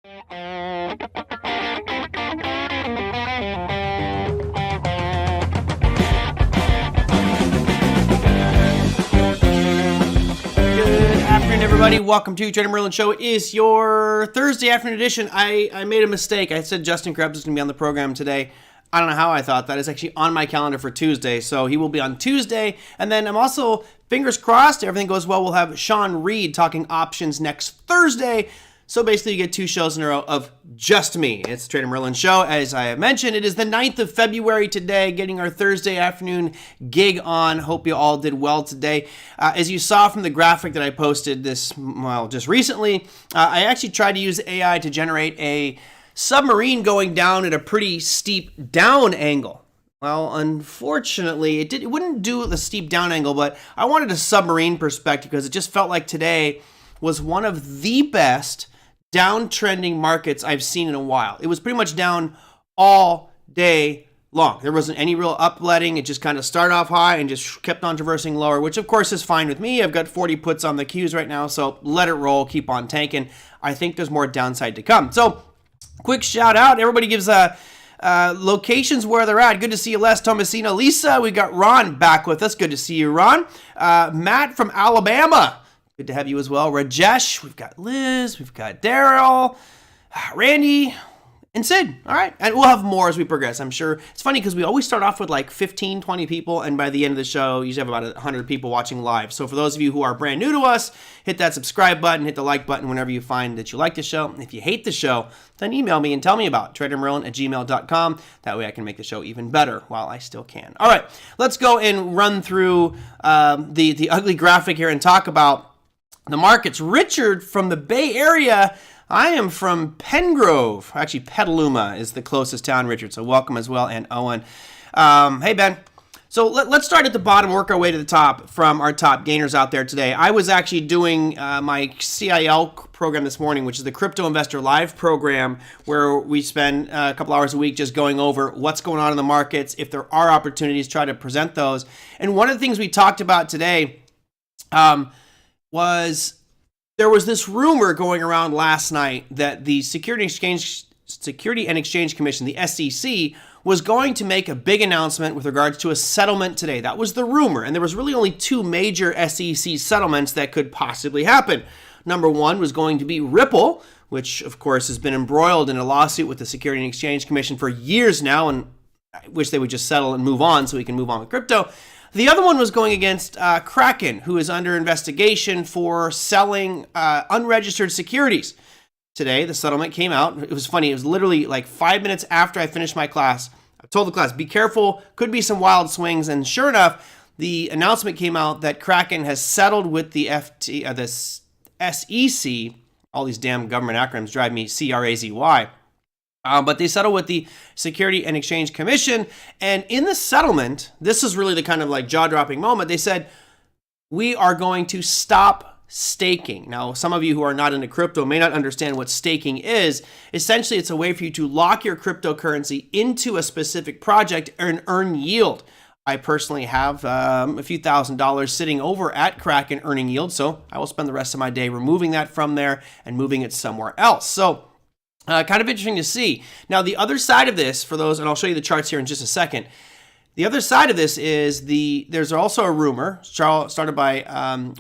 Everybody, welcome to TraderMerlin Show. It is your Thursday afternoon edition. I made a mistake. I said Justin Krebs is going to be on the program today. I don't know how I thought that. It's actually on my calendar for Tuesday, so he will be on Tuesday. And then I'm also, fingers crossed, everything goes well, we'll have Sean Reed talking options next Thursday. So basically, you get 2 shows in a row of just me. It's the TraderMerlin Show. As I have mentioned, it is the 9th of February today, getting our Thursday afternoon gig on. Hope you all did well today. As you saw from the graphic that I posted just recently, I actually tried to use AI to generate a submarine going down at a pretty steep down angle. Well, unfortunately, it wouldn't do the steep down angle, but I wanted a submarine perspective because it just felt like today was one of the best downtrending markets I've seen in a while. It was pretty much down all day long. There wasn't any real upletting. It just kind of started off high and just kept on traversing lower, which of course is fine with me. I've got 40 puts on the Qs right now, so let it roll, keep on tanking. I think there's more downside to come. So quick shout out. Everybody gives locations where they're at. Good to see you, Les Tomasino. Lisa, we got Ron back with us. Good to see you, Ron. Matt from Alabama. Good to have you as well. Rajesh, we've got Liz, we've got Daryl, Randy, and Sid. All right. And we'll have more as we progress, I'm sure. It's funny because we always start off with like 15, 20 people, and by the end of the show, you usually have about 100 people watching live. So for those of you who are brand new to us, hit that subscribe button, hit the like button whenever you find that you like the show. If you hate the show, then email me and tell me about it, TraderMerlin@gmail.com. That way I can make the show even better while I still can. All right. Let's go and run through the ugly graphic here and talk about the markets. Richard from the Bay Area. I am from Pengrove. Actually, Petaluma is the closest town, Richard. So welcome as well, and Owen. Hey, Ben. So let's start at the bottom, work our way to the top from our top gainers out there today. I was actually doing my CIL program this morning, which is the Crypto Investor Live program, where we spend a couple hours a week just going over what's going on in the markets. If there are opportunities, try to present those. And one of the things we talked about today was there was this rumor going around last night that the Security and Exchange Commission, the SEC, was going to make a big announcement with regards to a settlement today. That was the rumor, and there was really only 2 major SEC settlements that could possibly happen. Number one was going to be Ripple, which of course has been embroiled in a lawsuit with the Security and Exchange Commission for years now, and I wish they would just settle and move on so we can move on with crypto. The other one was going against Kraken, who is under investigation for selling unregistered securities. Today, the settlement came out. It was funny. It was literally like 5 minutes after I finished my class. I told the class, be careful. Could be some wild swings. And sure enough, the announcement came out that Kraken has settled with the SEC. All these damn government acronyms drive me CRAZY. But they settled with the Security and Exchange Commission. And in the settlement, this is really the kind of like jaw-dropping moment. They said, we are going to stop staking. Now, some of you who are not into crypto may not understand what staking is. Essentially, it's a way for you to lock your cryptocurrency into a specific project and earn yield. I personally have a few $1,000s sitting over at Kraken earning yield. So I will spend the rest of my day removing that from there and moving it somewhere else. So kind of interesting to see. Now, the other side of this, for those, and I'll show you the charts here in just a second. The other side of this is there's also a rumor started by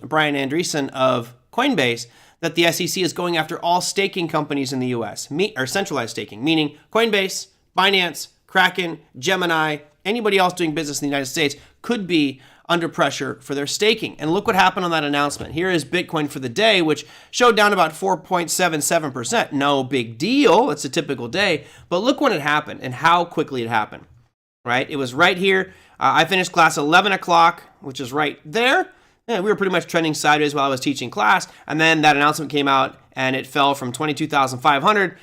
Brian Andreessen of Coinbase that the SEC is going after all staking companies in the U.S., or centralized staking, meaning Coinbase, Binance, Kraken, Gemini, anybody else doing business in the United States could be under pressure for their staking. And look what happened on that announcement. Here is Bitcoin for the day, which showed down about 4.77%. No big deal. It's a typical day. But look when it happened and how quickly it happened, right? It was right here. I finished class 11 o'clock, which is right there. Yeah, we were pretty much trending sideways while I was teaching class. And then that announcement came out and it fell from 22,500.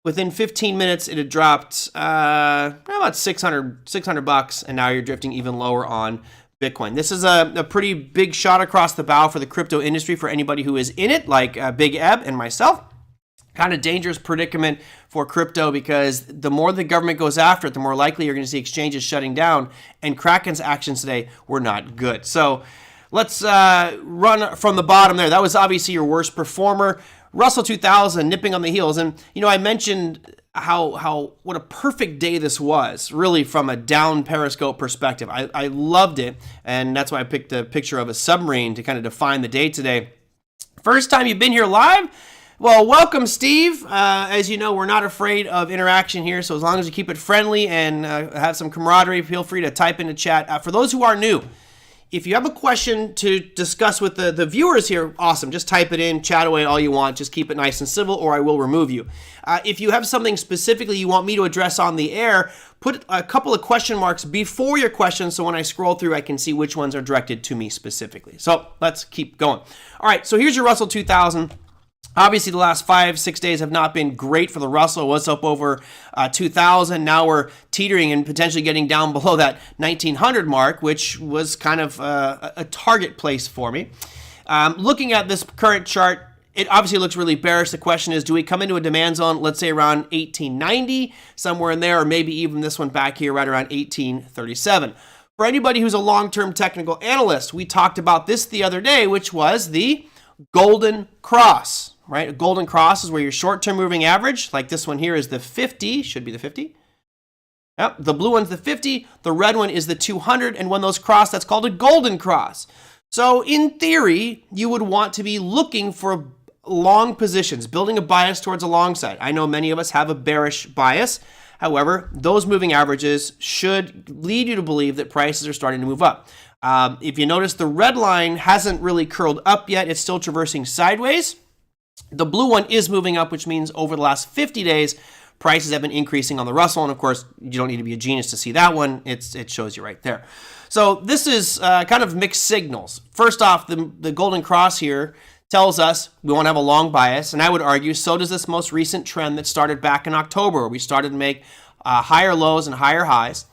Within 15 minutes, it had dropped about 600 bucks, and now you're drifting even lower on Bitcoin. This is a pretty big shot across the bow for the crypto industry for anybody who is in it, like Big Eb and myself. Kind of dangerous predicament for crypto because the more the government goes after it, the more likely you're going to see exchanges shutting down, and Kraken's actions today were not good. So let's run from the bottom there. That was obviously your worst performer. Russell 2000 nipping on the heels. And, I mentioned what a perfect day this was, really, from a down Periscope perspective. I loved it, and that's why I picked a picture of a submarine to kind of define the day today. First time you've been here live? Well, welcome, Steve. As you know, we're not afraid of interaction here, so as long as you keep it friendly and have some camaraderie, feel free to type into chat. For those who are new, if you have a question to discuss with the viewers here, awesome. Just type it in, chat away all you want. Just keep it nice and civil, or I will remove you. If you have something specifically you want me to address on the air, put a couple of question marks before your question, so when I scroll through, I can see which ones are directed to me specifically. So let's keep going. All right, so here's your Russell 2000. Obviously, the last 5-6 days have not been great for the Russell. It was up over 2,000. Now we're teetering and potentially getting down below that 1,900 mark, which was kind of a target place for me. Looking at this current chart, it obviously looks really bearish. The question is, do we come into a demand zone, let's say around 1890, somewhere in there, or maybe even this one back here right around 1837? For anybody who's a long-term technical analyst, we talked about this the other day, which was the golden cross. Right? A golden cross is where your short-term moving average, like this one here, is the 50, should be the 50. Yep, the blue one's the 50, the red one is the 200, and when those cross, that's called a golden cross. So in theory, you would want to be looking for long positions, building a bias towards a long side. I know many of us have a bearish bias. However, those moving averages should lead you to believe that prices are starting to move up. If you notice, the red line hasn't really curled up yet. It's still traversing sideways. The blue one is moving up, which means over the last 50 days, prices have been increasing on the Russell. And of course, you don't need to be a genius to see that one. It shows you right there. So this is kind of mixed signals. First off, the golden cross here tells us we want to have a long bias. And I would argue so does this most recent trend that started back in October, where we started to make higher lows and higher highs.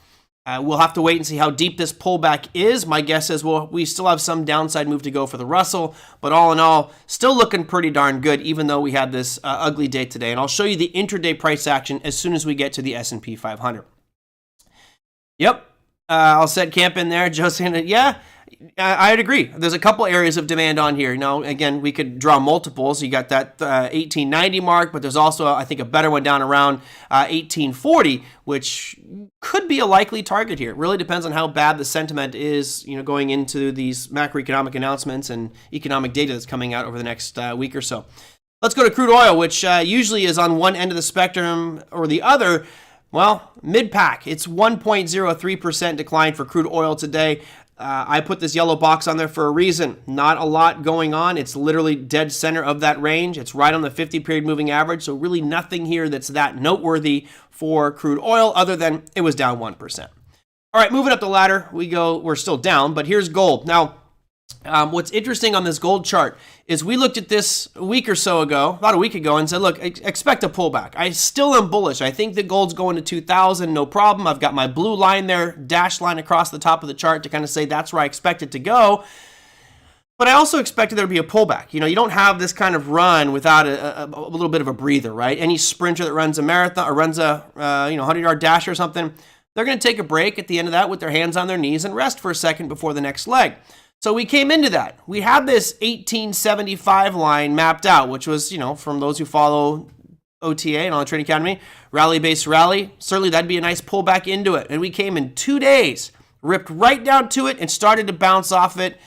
We'll have to wait and see how deep this pullback is. My guess is we still have some downside move to go for the Russell, but all in all, still looking pretty darn good, even though we had this ugly day today. And I'll show you the intraday price action as soon as we get to the S&P 500. Yep, I'll set camp in there. Joe saying, yeah, I'd agree. There's a couple areas of demand on here. Now, again, we could draw multiples. You got that 1890 mark, but there's also, I think, a better one down around 1840, which could be a likely target here. It really depends on how bad the sentiment is, going into these macroeconomic announcements and economic data that's coming out over the next week or so. Let's go to crude oil, which usually is on one end of the spectrum or the other. Well, mid-pack, it's 1.03% decline for crude oil today. I put this yellow box on there for a reason. Not a lot going on. It's literally dead center of that range. It's right on the 50-period moving average, so really nothing here that's that noteworthy for crude oil other than it was down 1%. All right, moving up the ladder, we're still down, but here's gold. Now, what's interesting on this gold chart is we looked at this about a week ago, and said, look, expect a pullback. I still am bullish. I think that gold's going to 2,000, no problem. I've got my blue line there, dashed line across the top of the chart to kind of say that's where I expect it to go. But I also expected there to be a pullback. You don't have this kind of run without a little bit of a breather, right? Any sprinter that runs a marathon or runs a 100-yard dash or something, they're going to take a break at the end of that with their hands on their knees and rest for a second before the next leg. So we came into that. We had this 1875 line mapped out, which was, from those who follow OTA and on the Trading Academy, rally-based rally. Certainly that'd be a nice pullback into it. And we came in 2 days, ripped right down to it and started to bounce off it.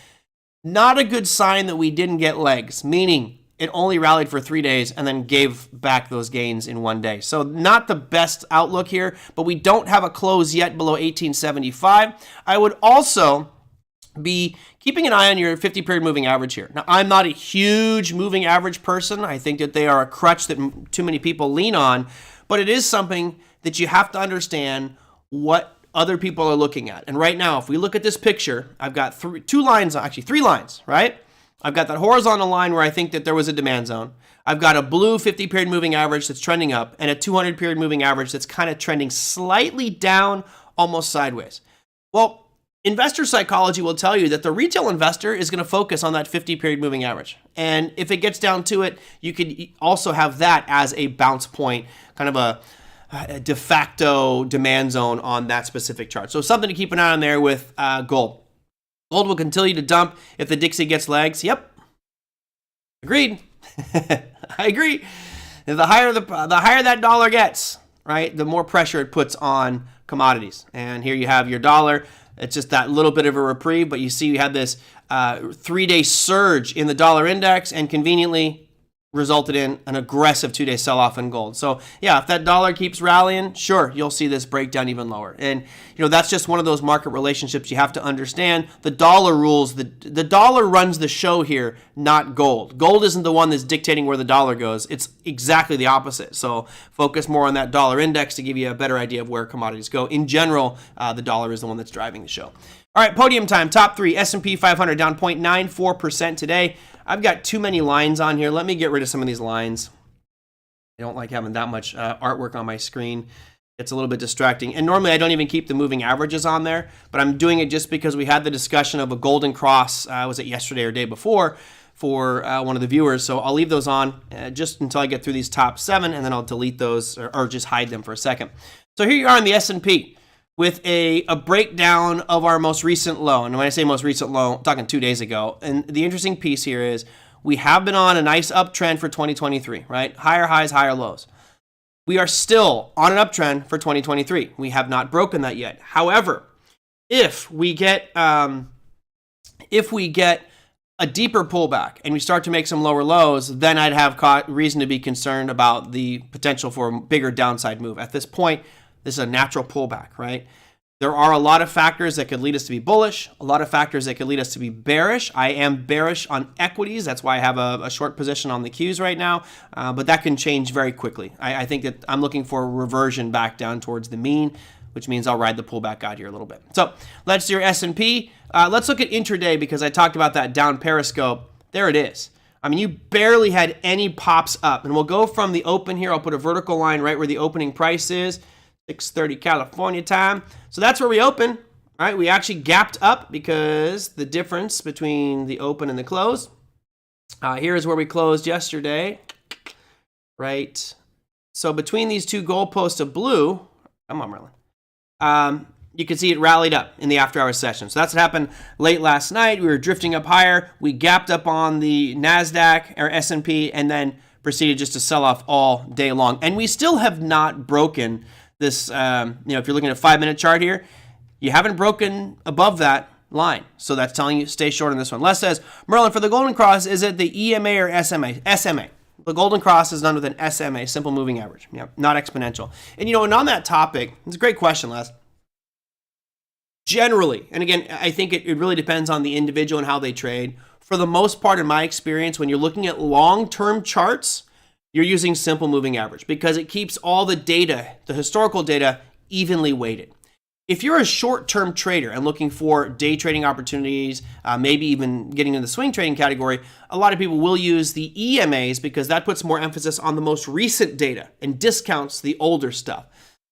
Not a good sign that we didn't get legs, meaning it only rallied for 3 days and then gave back those gains in 1 day. So not the best outlook here, but we don't have a close yet below 1875. I would also be keeping an eye on your 50-period moving average here. Now, I'm not a huge moving average person. I think that they are a crutch that too many people lean on, but it is something that you have to understand what other people are looking at. And right now, if we look at this picture, I've got three lines, right? I've got that horizontal line where I think that there was a demand zone. I've got a blue 50-period moving average that's trending up and a 200-period moving average that's kind of trending slightly down, almost sideways. Well, investor psychology will tell you that the retail investor is going to focus on that 50-period moving average. And if it gets down to it, you could also have that as a bounce point, kind of a de facto demand zone on that specific chart. So something to keep an eye on there with gold. Gold will continue to dump if the Dixie gets legs. Yep. Agreed. I agree. The higher that dollar gets, right, the more pressure it puts on commodities. And here you have your dollar. It's just that little bit of a reprieve, but you see we had this 3-day surge in the dollar index and conveniently resulted in an aggressive 2-day sell-off in gold. So yeah, if that dollar keeps rallying, sure, you'll see this break down even lower. And that's just one of those market relationships you have to understand. The dollar rules, the dollar runs the show here, not gold. Gold isn't the one that's dictating where the dollar goes. It's exactly the opposite. So focus more on that dollar index to give you a better idea of where commodities go. In general, the dollar is the one that's driving the show. All right, podium time, top three. S&P 500 down 0.94% today. I've got too many lines on here. Let me get rid of some of these lines. I don't like having that much artwork on my screen. It's a little bit distracting. And normally I don't even keep the moving averages on there, but I'm doing it just because we had the discussion of a golden cross, was it yesterday or day before, for one of the viewers. So I'll leave those on just until I get through these top 7, and then I'll delete those or just hide them for a second. So here you are in the S&P. With a breakdown of our most recent low. And when I say most recent low, I'm talking 2 days ago. And the interesting piece here is we have been on a nice uptrend for 2023, right? Higher highs, higher lows. We are still on an uptrend for 2023. We have not broken that yet. However, if we get a deeper pullback and we start to make some lower lows, then I'd have reason to be concerned about the potential for a bigger downside move. At this point, this is a natural pullback, right? There are a lot of factors that could lead us to be bullish, a lot of factors that could lead us to be bearish. I am bearish on equities. That's why I have a short position on the Qs right now, but that can change very quickly. I think that I'm looking for a reversion back down towards the mean, which means I'll ride the pullback out here a little bit. So let's do your S&P. Let's look at intraday because I talked about that down Periscope. There it is. I mean, you barely had any pops up. And we'll go from the open here. I'll put a vertical line right where the opening price is. 6:30 California time. So that's where we open, right? We actually gapped up because the difference between the open and the close. Here is where we closed yesterday, right? So between these two goalposts of blue, come on, Merlin, you can see it rallied up in the after-hours session. So that's what happened late last night. We were drifting up higher. We gapped up on the NASDAQ or S&P and then proceeded just to sell off all day long. And we still have not broken this, if you're looking at a 5-minute chart here, you haven't broken above that line. So that's telling you stay short on this one. Les says, Merlin, for the Golden Cross, is it the EMA or SMA? SMA. The Golden Cross is done with an SMA, simple moving average, not exponential. And, and on that topic, it's a great question, Les. Generally, and again, I think it really depends on the individual and how they trade. For the most part, in my experience, when you're looking at long-term charts, you're using simple moving average because it keeps all the data, the historical data, evenly weighted. If you're a short-term trader and looking for day trading opportunities, maybe even getting in the swing trading category, a lot of people will use the EMAs because that puts more emphasis on the most recent data and discounts the older stuff.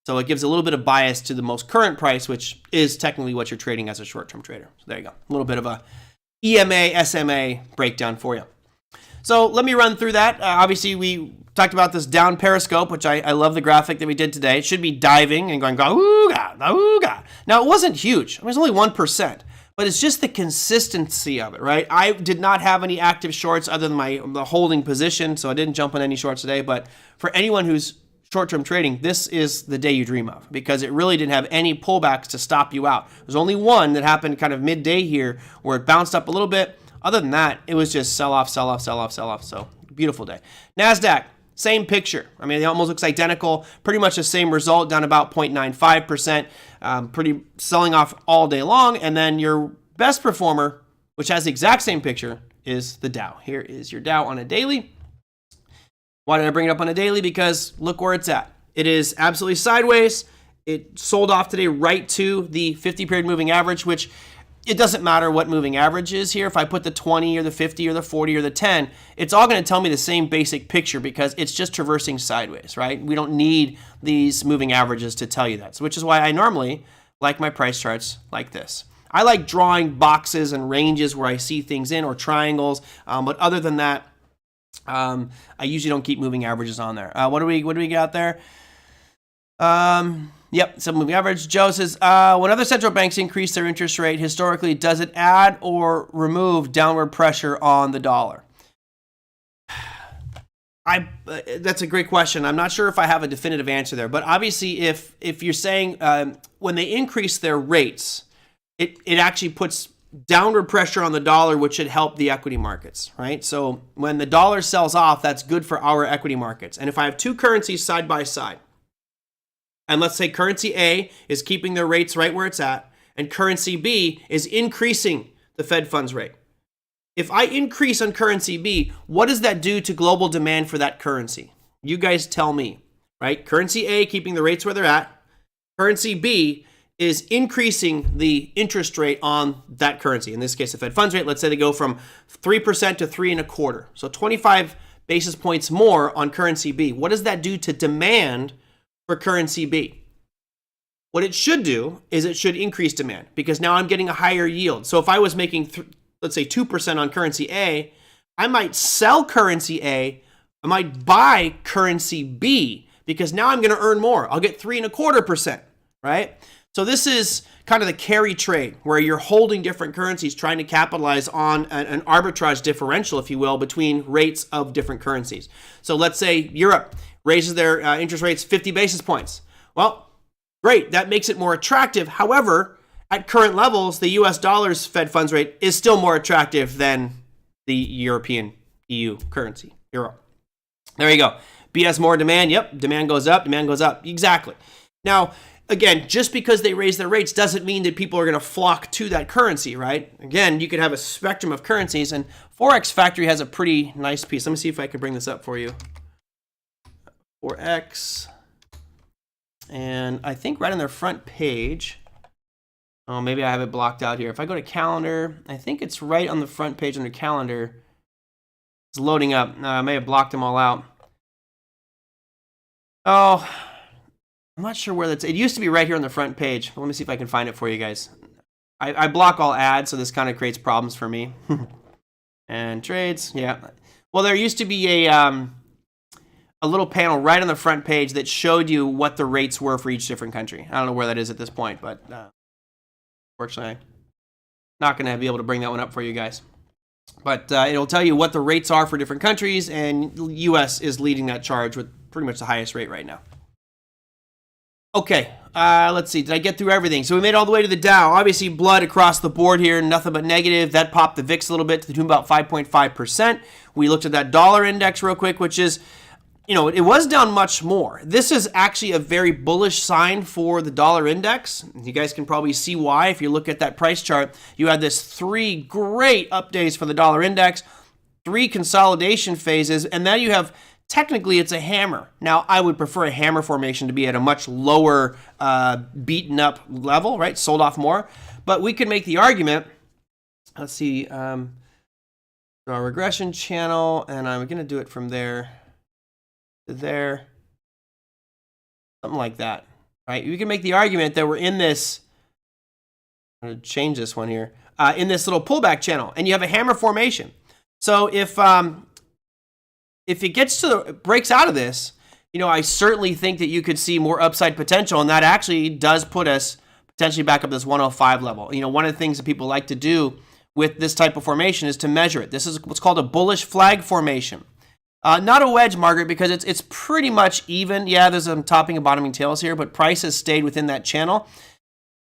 So it gives a little bit of bias to the most current price, which is technically what you're trading as a short-term trader. So there you go, a little bit of a EMA, SMA breakdown for you. So let me run through that. Obviously, we talked about this down Periscope, which I love the graphic that we did today. It should be diving and going, ooga, ooga. Now, it wasn't huge. It was only 1%, but it's just the consistency of it, right? I did not have any active shorts other than the holding position, so I didn't jump on any shorts today. But for anyone who's short-term trading, this is the day you dream of because it really didn't have any pullbacks to stop you out. There's only one that happened kind of midday here where it bounced up a little bit. Other than that, it was just sell off, sell off, sell off, sell off. So beautiful day. NASDAQ, same picture. I mean, it almost looks identical. Pretty much the same result, down about 0.95%. Pretty selling off all day long. And then your best performer, which has the exact same picture, is the Dow. Here is your Dow on a daily. Why did I bring it up on a daily? Because look where it's at. It is absolutely sideways. It sold off today right to the 50-period moving average, which it doesn't matter what moving average is here. If I put the 20 or the 50 or the 40 or the 10, it's all going to tell me the same basic picture because it's just traversing sideways, right? We don't need these moving averages to tell you that, which is why I normally like my price charts like this. I like drawing boxes and ranges where I see things in or triangles, but other than that, I usually don't keep moving averages on there. What do we got there? Yep, some moving average. Joe says, when other central banks increase their interest rate, historically, does it add or remove downward pressure on the dollar? That's a great question. I'm not sure if I have a definitive answer there, but obviously if you're saying when they increase their rates, it actually puts downward pressure on the dollar, which should help the equity markets, right? So when the dollar sells off, that's good for our equity markets. And if I have two currencies side by side, and let's say currency A is keeping their rates right where it's at, and currency B is increasing the Fed funds rate. If I increase on currency B, what does that do to global demand for that currency? You guys tell me, right? Currency A keeping the rates where they're at. Currency B is increasing the interest rate on that currency. In this case, the Fed funds rate, let's say they go from 3% to 3.25%. So 25 basis points more on currency B. What does that do to demand for currency B? What it should do is it should increase demand because now I'm getting a higher yield. So if I was making, let's say 2% on currency A, I might sell currency A, I might buy currency B because now I'm going to earn more. I'll get 3.25%, right? So this is kind of the carry trade where you're holding different currencies trying to capitalize on an arbitrage differential, if you will, between rates of different currencies. So let's say Europe raises their interest rates 50 basis points. Well, great, that makes it more attractive. However, at current levels, the US dollar's Fed funds rate is still more attractive than the European EU currency, euro. There you go. B has more demand. Yep, demand goes up, demand goes up. Exactly. Now, again, just because they raise their rates doesn't mean that people are going to flock to that currency, right? Again, you could have a spectrum of currencies, and Forex Factory has a pretty nice piece. Let me see if I can bring this up for you. Forex. And I think right on their front page, oh, maybe I have it blocked out here. If I go to calendar, I think it's right on the front page under calendar. It's loading up. I may have blocked them all out. Oh, I'm not sure where that's. It used to be right here on the front page. Let me see if I can find it for you guys. I block all ads, so this kind of creates problems for me. And trades, yeah. Well, there used to be a little panel right on the front page that showed you what the rates were for each different country. I don't know where that is at this point, but unfortunately, I'm not going to be able to bring that one up for you guys. But it'll tell you what the rates are for different countries, and the U.S. is leading that charge with pretty much the highest rate right now. Okay, let's see. Did I get through everything? So we made it all the way to the Dow. Obviously, blood across the board here, nothing but negative. That popped the VIX a little bit to the tune of about 5.5%. We looked at that dollar index real quick, which is, you know, it was down much more. This is actually a very bullish sign for the dollar index. You guys can probably see why. If you look at that price chart, you had this 3 great up days for the dollar index, 3 consolidation phases, and then you have, technically, it's a hammer. Now, I would prefer a hammer formation to be at a much lower beaten up level, right? Sold off more. But we could make the argument, let's see, our regression channel, and I'm going to do it from there to there, something like that, right? You can make the argument that we're in this, I'm going to change this one here, in this little pullback channel, and you have a hammer formation. So if it gets to breaks out of this, you know, I certainly think that you could see more upside potential, and that actually does put us potentially back up this 105 level. You know, one of the things that people like to do with this type of formation is to measure it. This is what's called a bullish flag formation. Not a wedge, Margaret, because it's pretty much even. Yeah, there's some topping and bottoming tails here, but price has stayed within that channel.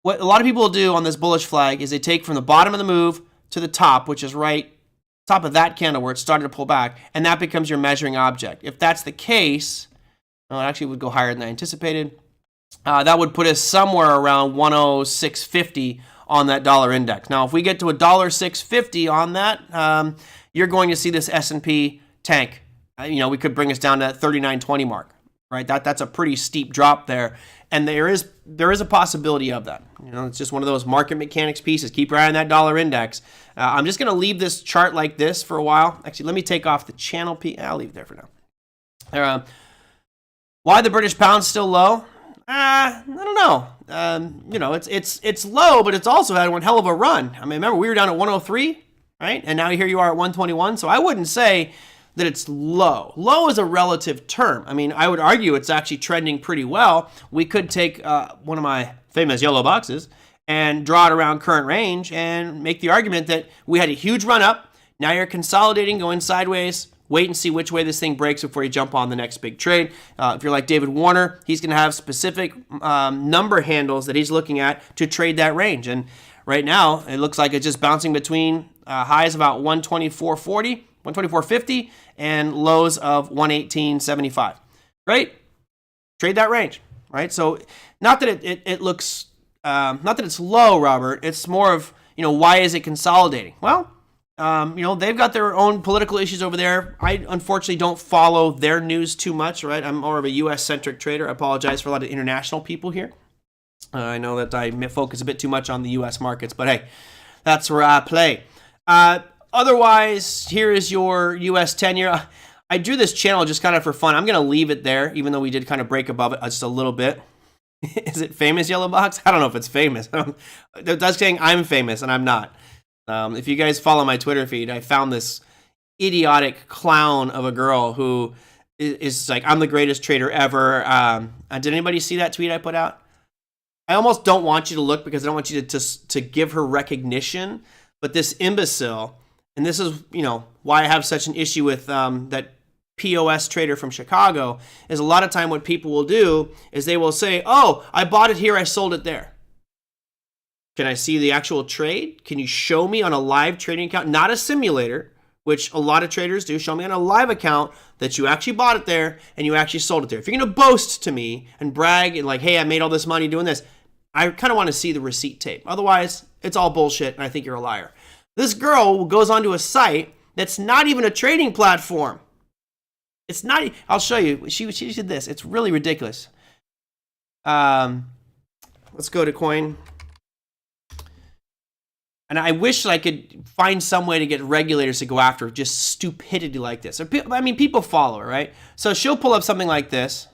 What a lot of people will do on this bullish flag is they take from the bottom of the move to the top, which is right top of that candle where it started to pull back, and that becomes your measuring object. If that's the case, well, it actually would go higher than I anticipated. That would put us somewhere around 106.50 on that dollar index. Now, if we get to $1.650 on that, you're going to see this S&P tank. You know, we could bring us down to that 39.20 mark, right? That's a pretty steep drop there, and there is a possibility of that. You know, it's just one of those market mechanics pieces. Keep your eye on that dollar index. I'm just going to leave this chart like this for a while. Actually, let me take off the channel piece. I'll leave it there for now. Why the British pound's still low? I don't know. You know, it's low, but it's also had one hell of a run. I mean, remember we were down at 103, right? And now here you are at 121. So I wouldn't say that it's low. Low is a relative term. I mean, I would argue it's actually trending pretty well. We could take one of my famous yellow boxes and draw it around current range and make the argument that we had a huge run up. Now you're consolidating, going sideways. wait and see which way this thing breaks before you jump on the next big trade. If you're like David Warner, he's going to have specific number handles that he's looking at to trade that range. And right now, it looks like it's just bouncing between highs about 124.40, 124.50, and lows of 118.75. Great. Trade that range, right? So not that it looks, not that it's low, Robert. It's more of, why is it consolidating? Well, they've got their own political issues over there. I unfortunately don't follow their news too much, right? I'm more of a U.S.-centric trader. I apologize for a lot of international people here. I know that I focus a bit too much on the U.S. markets, but hey, that's where I play. Otherwise, here is your U.S. 10-year. I drew this channel just kind of for fun. I'm going to leave it there, even though we did kind of break above it just a little bit. Is it famous, Yellow Box? I don't know if it's famous. That's saying I'm famous, and I'm not. If you guys follow my Twitter feed, I found this idiotic clown of a girl who is like, I'm the greatest trader ever. Did anybody see that tweet I put out? I almost don't want you to look because I don't want you to give her recognition. But this imbecile, and this is, why I have such an issue with that POS trader from Chicago, is a lot of time what people will do is they will say, oh, I bought it here, I sold it there. Can I see the actual trade? Can you show me on a live trading account, not a simulator, which a lot of traders do? Show me on a live account that you actually bought it there and you actually sold it there. If you're going to boast to me and brag and like, hey, I made all this money doing this, I kind of want to see the receipt tape. Otherwise, it's all bullshit and I think you're a liar. This girl goes onto a site that's not even a trading platform. It's not. I'll show you. She did this. It's really ridiculous. Let's go to Coin. And I wish I could find some way to get regulators to go after just stupidity like this. People follow her, right? So she'll pull up something like this.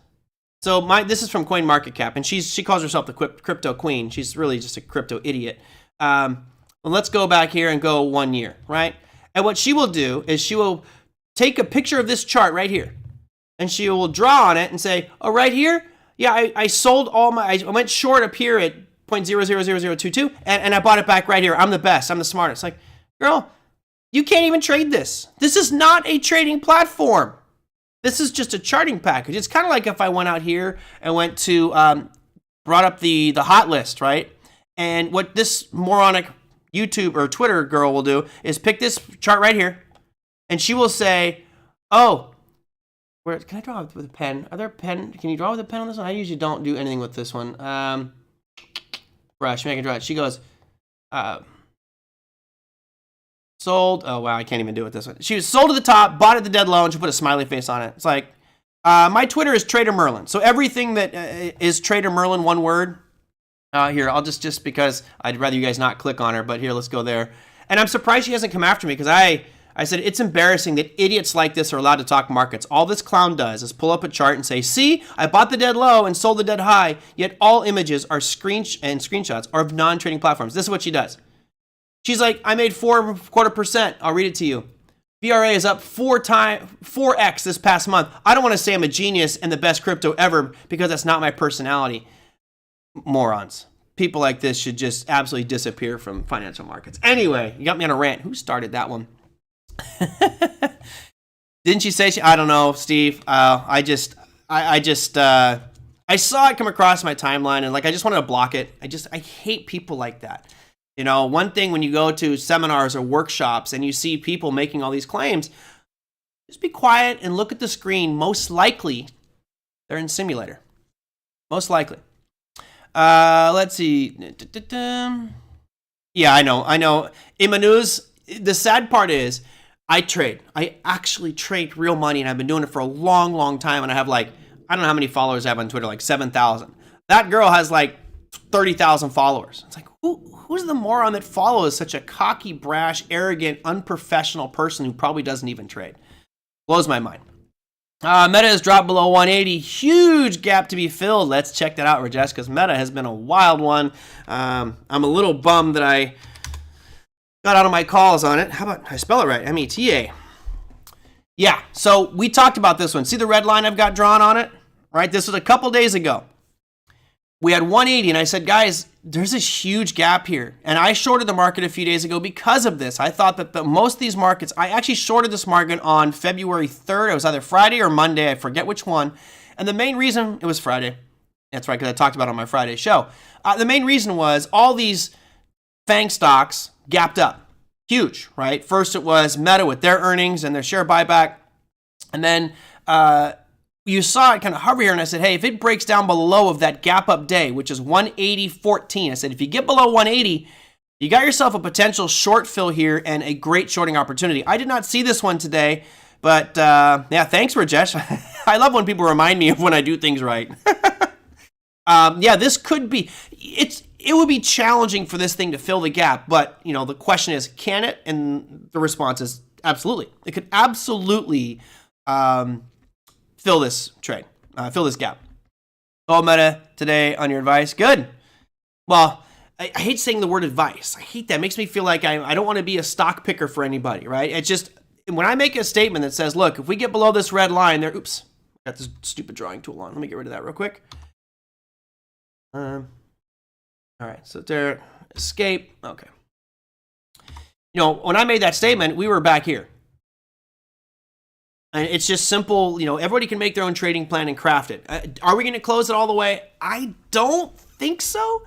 So this is from CoinMarketCap, and she calls herself the crypto queen. She's really just a crypto idiot. Well, let's go back here and go 1 year, right? And what she will do is she will take a picture of this chart right here, and she will draw on it and say, oh, right here, yeah, I sold all I went short up here at 0.000022, and I bought it back right here. I'm the best. I'm the smartest. Like, girl, you can't even trade this. This is not a trading platform. This is just a charting package. It's kind of like if I went out here and went to, brought up the hot list, right? And what this moronic YouTube or Twitter girl will do is pick this chart right here, and she will say, oh, can I draw with a pen? Are there a pen? Can you draw with a pen on this one? I usually don't do anything with this one. Brush, make it draw it. She goes, sold. Oh, wow, I can't even do it with this one. She was sold at the top, bought at the dead low, and she put a smiley face on it. It's like, my Twitter is TraderMerlin. So everything that is TraderMerlin, one word. Here, I'll just because I'd rather you guys not click on her, but here, let's go there. And I'm surprised she hasn't come after me because I said it's embarrassing that idiots like this are allowed to talk markets. All this clown does is pull up a chart and say, see, I bought the dead low and sold the dead high, yet all images are screenshots are of non-trading platforms. This is what she does. She's like, I made 4.25%. I'll read it to you. VRA is up 4x this past month. I don't want to say I'm a genius and the best crypto ever because that's not my personality. Morons. People like this should just absolutely disappear from financial markets. Anyway, you got me on a rant. Who started that one? Didn't she say I don't know, Steve. I saw it come across my timeline and I just wanted to block it. I hate people like that. One thing when you go to seminars or workshops and you see people making all these claims, just be quiet and look at the screen. Most likely they're in simulator. Most likely. Let's see. Yeah, I know. In my news, the sad part is I trade. I actually trade real money, and I've been doing it for a long, long time, and I have I don't know how many followers I have on Twitter, 7,000. That girl has 30,000 followers. It's who's the moron that follows such a cocky, brash, arrogant, unprofessional person who probably doesn't even trade? Blows my mind. Meta has dropped below 180. Huge gap to be filled. Let's check that out, Rajesh, because Meta has been a wild one. I'm a little bummed that I got out of my calls on it. How about I spell it right? META. Yeah, so we talked about this one. See the red line I've got drawn on it? Right, this was a couple days ago. we had 180, and I said, guys, there's this huge gap here. And I shorted the market a few days ago because of this. I thought that most of these markets, I actually shorted this market on February 3rd. It was either Friday or Monday. I forget which one. And the main reason, it was Friday. That's right, because I talked about it on my Friday show. The main reason was all these FANG stocks gapped up. Huge, right? First it was Meta with their earnings and their share buyback. And then you saw it kind of hover here, and I said, hey, if it breaks down below of that gap up day, which is 180.14, I said, if you get below 180, you got yourself a potential short fill here and a great shorting opportunity. I did not see this one today, but yeah, thanks, Rajesh. I love when people remind me of when I do things right. Yeah, this could be, it would be challenging for this thing to fill the gap, but you know, the question is, can it? And the response is absolutely. It could absolutely fill this trade, fill this gap. Oh, Meta today on your advice. Good. Well, I hate saying the word advice. I hate that. It makes me feel like I don't want to be a stock picker for anybody, right? It's just, when I make a statement that says, look, if we get below this red line there, oops, got this stupid drawing tool on. Let me get rid of that real quick. All right, so there, escape. Okay. You know, when I made that statement, we were back here. And it's just simple, you know, everybody can make their own trading plan and craft it. Are we going to close it all the way? I don't think so.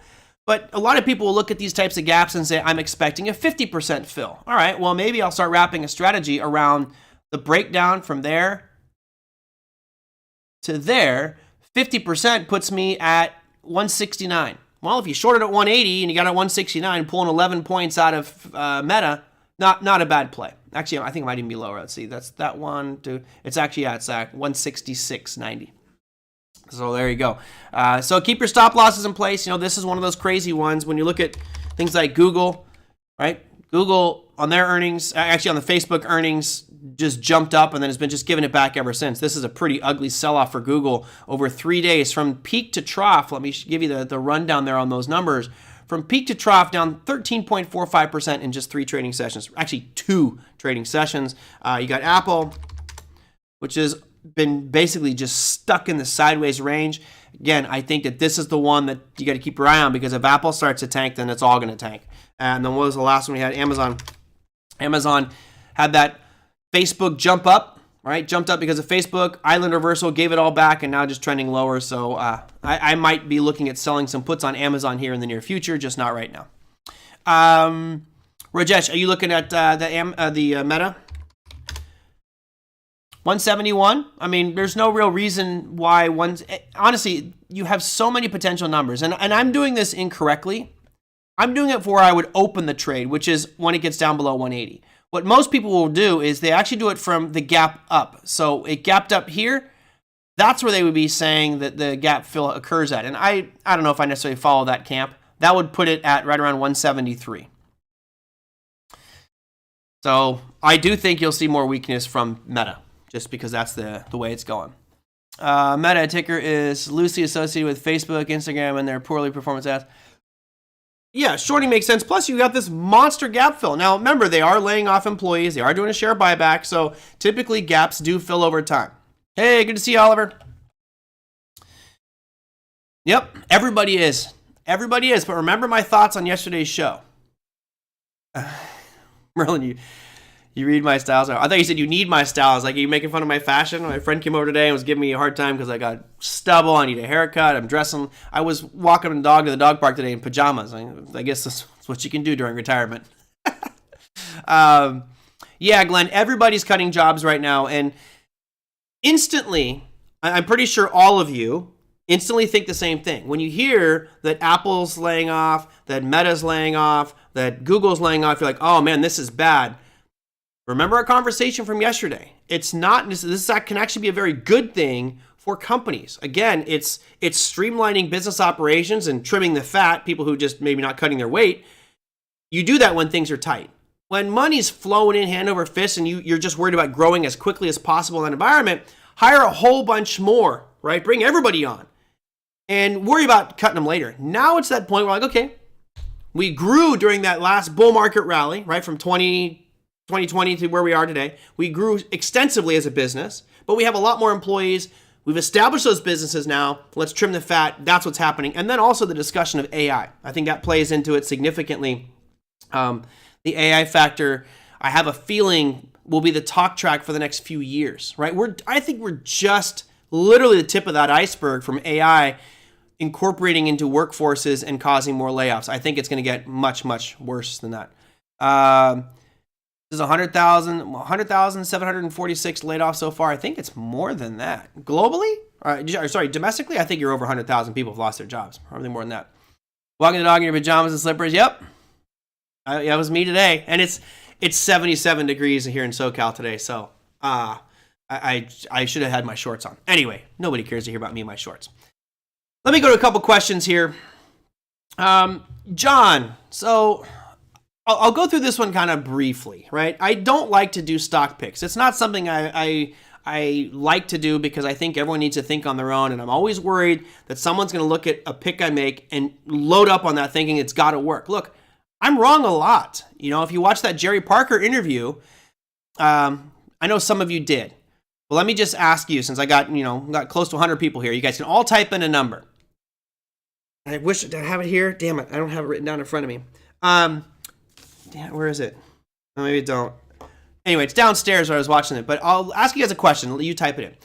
But a lot of people will look at these types of gaps and say, I'm expecting a 50% fill. All right, well, maybe I'll start wrapping a strategy around the breakdown from there to there. 50% puts me at 169. Well, if you shorted at 180 and you got at 169, pulling 11 points out of Meta, not a bad play. Actually, I think it might even be lower. Let's see. That's that one. It's actually, yeah, it's at 166.90. So there you go. So keep your stop losses in place. You know, this is one of those crazy ones when you look at things like Google, right? Google on their earnings, actually on the Facebook earnings, just jumped up and then has been just giving it back ever since. This is a pretty ugly sell-off for Google over 3 days from peak to trough. Let me give you the rundown there on those numbers. From peak to trough, down 13.45% in just 3 trading sessions. Actually, 2 trading sessions. You got Apple, which has been basically just stuck in the sideways range. Again, I think that this is the one that you got to keep your eye on, because if Apple starts to tank, then it's all going to tank. And then what was the last one we had? Amazon. Amazon had that Facebook jump up, right? Jumped up because of Facebook. Island reversal, gave it all back, and now just trending lower. So I might be looking at selling some puts on Amazon here in the near future, just not right now. Rajesh, are you looking at the Meta? 171. I mean, there's no real reason why honestly, you have so many potential numbers, and I'm doing this incorrectly. I'm doing it for where I would open the trade, which is when it gets down below 180. What most people will do is they actually do it from the gap up. So it gapped up here. That's where they would be saying that the gap fill occurs at. And I don't know if I necessarily follow that camp. That would put it at right around 173. So I do think you'll see more weakness from Meta, just because that's the way it's going. Meta ticker is loosely associated with Facebook, Instagram, and their poorly performance ads. Yeah, shorting makes sense. Plus, you got this monster gap fill. Now, remember, they are laying off employees. They are doing a share buyback. So typically, gaps do fill over time. Hey, good to see you, Oliver. Yep, everybody is. Everybody is. But remember my thoughts on yesterday's show. Merlin, you read my styles. I thought you said you need my styles. Like, are you making fun of my fashion? My friend came over today and was giving me a hard time because I got stubble. I need a haircut. I'm dressing. I was walking the dog to the dog park today in pajamas. I guess that's what you can do during retirement. Yeah, Glenn, everybody's cutting jobs right now. And instantly, I'm pretty sure all of you instantly think the same thing. When you hear that Apple's laying off, that Meta's laying off, that Google's laying off, you're like, oh man, this is bad. Remember our conversation from yesterday. It's not, this can actually be a very good thing for companies. Again, it's streamlining business operations and trimming the fat, people who just maybe not cutting their weight. You do that when things are tight. When money's flowing in hand over fist and you're just worried about growing as quickly as possible in that environment, hire a whole bunch more, right? Bring everybody on and worry about cutting them later. Now it's that point where like, okay, we grew during that last bull market rally, right? From 2020 to where we are today. We grew extensively as a business, but we have a lot more employees. We've established those businesses now. Let's trim the fat. That's what's happening. And then also the discussion of AI. I think that plays into it significantly. The AI factor, I have a feeling, will be the talk track for the next few years, right? I think we're just literally the tip of that iceberg from AI incorporating into workforces and causing more layoffs. I think it's going to get much, much worse than that. There's 100,746 laid off so far. I think it's more than that. Globally? Sorry, domestically, I think you're over 100,000 people have lost their jobs. Probably more than that. Walking the dog in your pajamas and slippers. Yep. That was me today. And it's 77 degrees here in SoCal today. So I should have had my shorts on. Anyway, nobody cares to hear about me in my shorts. Let me go to a couple questions here. John, so I'll go through this one kind of briefly, right? I don't like to do stock picks. It's not something I like to do because I think everyone needs to think on their own, and I'm always worried that someone's going to look at a pick I make and load up on that thinking it's got to work. Look, I'm wrong a lot. If you watch that Jerry Parker interview, I know some of you did. Well, let me just ask you, since I got close to 100 people here, you guys can all type in a number. I wish I have it here. Damn it, I don't have it written down in front of me. Where is it? Oh, maybe it don't. Anyway, it's downstairs where I was watching it, but I'll ask you guys a question. You type it in.